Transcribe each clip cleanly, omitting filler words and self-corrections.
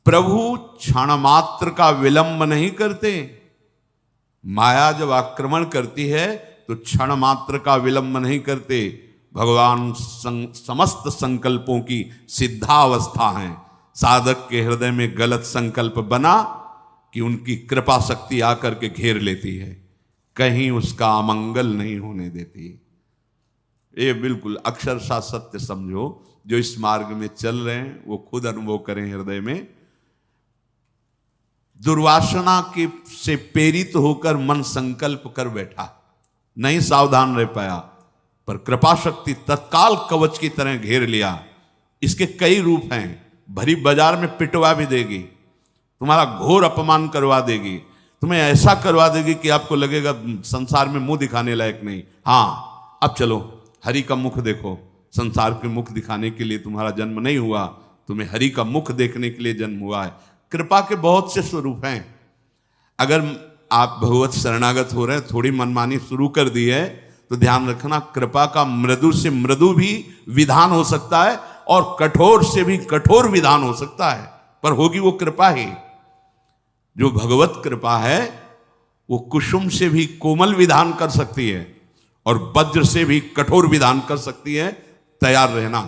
प्रभु क्षण मात्र का विलंब नहीं करते। माया जब आक्रमण करती है तो क्षण मात्र का विलंब नहीं करते। भगवान समस्त संकल्पों की सिद्धावस्था है। साधक के हृदय में गलत संकल्प बना कि उनकी कृपा शक्ति आकर के घेर लेती है, कहीं उसका अमंगल नहीं होने देती। ये बिल्कुल अक्षरशः सत्य समझो। जो इस मार्ग में चल रहे हैं वो खुद अनुभव करें हृदय में। दुर्वासना के से प्रेरित होकर मन संकल्प कर बैठा, नहीं सावधान रह पाया, पर कृपा शक्ति तत्काल कवच की तरह घेर लिया। इसके कई रूप हैं। भरी बाजार में पिटवा भी देगी, तुम्हारा घोर अपमान करवा देगी, तुम्हें ऐसा करवा देगी कि आपको लगेगा संसार में मुंह दिखाने लायक नहीं। हाँ, अब चलो हरि का मुख देखो। संसार के मुख दिखाने के लिए तुम्हारा जन्म नहीं हुआ, तुम्हें हरि का मुख देखने के लिए जन्म हुआ है। कृपा के बहुत से स्वरूप हैं। अगर आप भगवत शरणागत हो रहे हैं, थोड़ी मनमानी शुरू कर दी है, तो ध्यान रखना कृपा का मृदु से मृदु भी विधान हो सकता है और कठोर से भी कठोर विधान हो सकता है, पर होगी वो कृपा ही। जो भगवत कृपा है वो कुसुम से भी कोमल विधान कर सकती है और वज्र से भी कठोर विधान कर सकती है। तैयार रहना।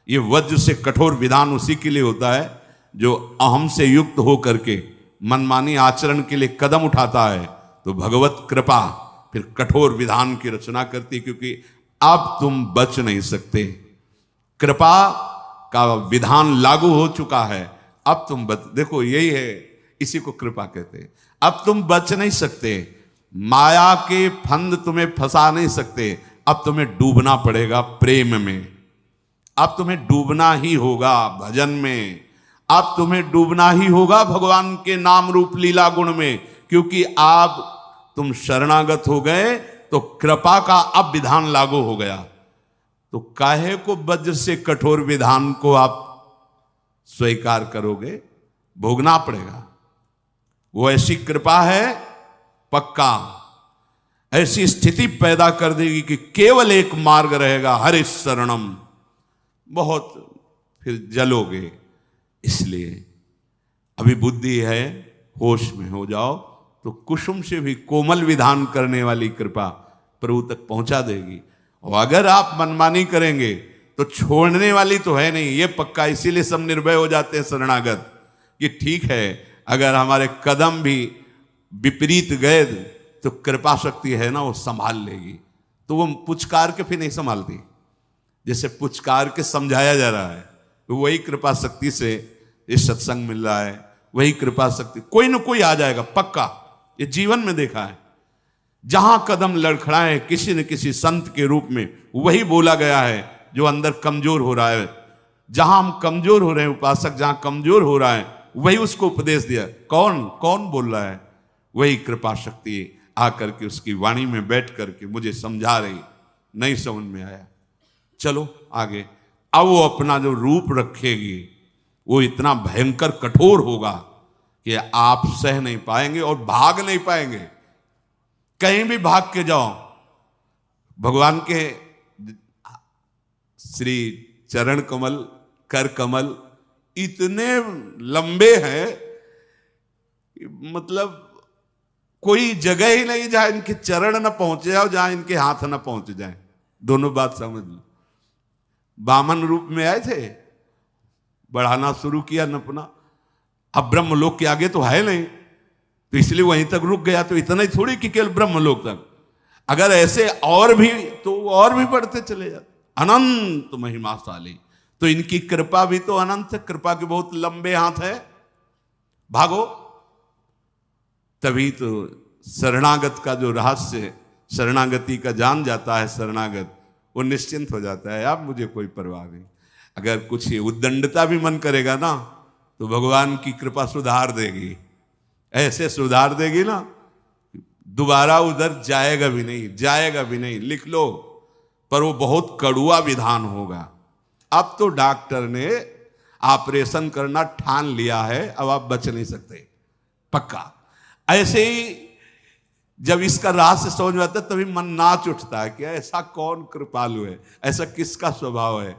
ये वज्र से कठोर विधान उसी के लिए होता है जो अहम से युक्त हो करके मनमानी आचरण के लिए कदम उठाता है। तो भगवत कृपा फिर कठोर विधान की रचना करती, क्योंकि अब तुम बच नहीं सकते। कृपा का विधान लागू हो चुका है, अब तुम बच, देखो यही है, इसी को कृपा कहते हैं। अब तुम बच नहीं सकते, माया के फंद तुम्हें फंसा नहीं सकते। अब तुम्हें डूबना पड़ेगा प्रेम में, अब तुम्हें डूबना ही होगा भजन में, अब तुम्हें डूबना ही होगा भगवान के नाम रूप लीला गुण में, क्योंकि आप तुम शरणागत हो गए तो कृपा का अब विधान लागू हो गया। तो काहे को वज्र से कठोर विधान को आप स्वीकार करोगे? भोगना पड़ेगा। वो ऐसी कृपा है, पक्का ऐसी स्थिति पैदा कर देगी कि केवल एक मार्ग रहेगा, हरि शरणम। बहुत फिर जलोगे। इसलिए अभी बुद्धि है, होश में हो जाओ तो कुसुम से भी कोमल विधान करने वाली कृपा प्रभु तक पहुंचा देगी। और अगर आप मनमानी करेंगे तो छोड़ने वाली तो है नहीं, ये पक्का। इसीलिए सब निर्भय हो जाते हैं शरणागत कि ठीक है, अगर हमारे कदम भी विपरीत गए तो कृपा शक्ति है ना, वो संभाल लेगी। तो वो पुचकार के फिर नहीं संभालती, जैसे पुचकार के समझाया जा रहा है, तो वही कृपा शक्ति से ये सत्संग मिल रहा है, वही कृपा शक्ति कोई न कोई आ जाएगा पक्का। ये जीवन में देखा है, जहां कदम लड़खड़ाए किसी न किसी संत के रूप में वही बोला गया है जो अंदर कमजोर हो रहा है। जहां हम कमजोर हो रहे हैं, उपासक जहां कमजोर हो रहा है, वही उसको उपदेश दिया। कौन कौन बोल रहा है? वही कृपा शक्ति आकर के उसकी वाणी में बैठ करके मुझे समझा रही। नहीं समझ में आया, चलो आगे। अब वो अपना जो रूप रखेगी वो इतना भयंकर कठोर होगा कि आप सह नहीं पाएंगे और भाग नहीं पाएंगे। कहीं भी भाग के जाओ, भगवान के श्री चरण कमल, कर कमल इतने लंबे हैं, मतलब कोई जगह ही नहीं जहां इनके चरण न पहुंचे जाओ, जहां इनके हाथ न पहुंच जाए। दोनों बात समझ लो। वामन रूप में आए थे, बढ़ाना शुरू किया नपना। अब ब्रह्मलोक के आगे तो है नहीं, तो इसलिए वहीं तक रुक गया। तो इतना ही थोड़ी कि केवल ब्रह्मलोक तक, अगर ऐसे और भी तो और भी बढ़ते चले जाते। अनंत महिमाशाली, तो इनकी कृपा भी तो अनंत है, कृपा के बहुत लंबे हाथ है। भागो। तभी तो शरणागत का जो रहस्य, शरणागति का जान जाता है शरणागत, वो निश्चिंत हो जाता है। अब मुझे कोई परवाह नहीं। अगर कुछ उद्दंडता भी मन करेगा ना, तो भगवान की कृपा सुधार देगी, ऐसे सुधार देगी ना, दोबारा उधर जाएगा भी नहीं, जाएगा भी नहीं। लिख लो, पर वो बहुत कड़ुआ विधान होगा। अब तो डॉक्टर ने ऑपरेशन करना ठान लिया है, अब आप बच नहीं सकते, पक्का। ऐसे ही जब इसका रहस्य समझ में आता है तभी मन नाच उठता है कि ऐसा कौन कृपालु है, ऐसा किसका स्वभाव है